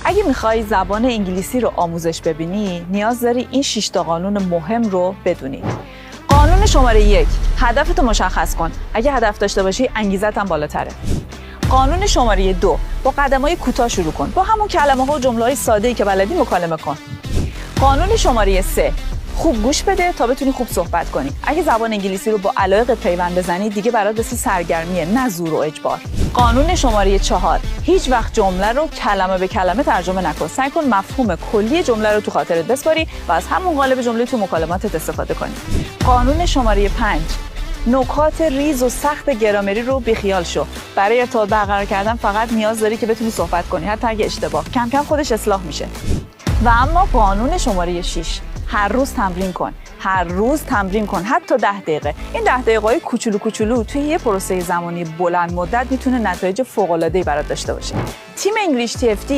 اگه میخوای زبان انگلیسی رو آموزش ببینی، نیاز داری این 6 تا قانون مهم رو بدونی. قانون شماره 1، هدفتو مشخص کن. اگه هدف داشته باشی، انگیزت هم بالاتره. قانون شماره 2، با قدم‌های کوتاه شروع کن. با همون کلمه‌ها و جمله‌های ساده‌ای که بلدی مکالمه کن. قانون شماره 3، خوب گوش بده تا بتونی خوب صحبت کنی. اگه زبان انگلیسی رو با علایق پیوند بزنی، دیگه برات مثل سرگرمیه، نه زور و اجبار. قانون شماره 4، هیچ وقت جمله رو کلمه به کلمه ترجمه نکن. سعی کن مفهوم کلی جمله رو تو خاطرت بسپاری و از همون قالب جمله تو مکالماتت استفاده کنی. قانون شماره 5، نکات ریز و سخت گرامری رو بیخیال شو. برای ارتباط برقرار کردن فقط نیاز داری که بتونی صحبت کنی، حتی اگه اشتباه کم کم خودش اصلاح میشه. و اما قانون شماره 6، هر روز تمرین کن. هر روز تمرین کن، حتی 10 دقیقه. این 10 دقیقه‌های کوچولو کوچولو توی یه پروسه زمانی بلند مدت میتونه نتایج فوق‌العاده‌ای برات داشته باشه. تیم انگلیش TFT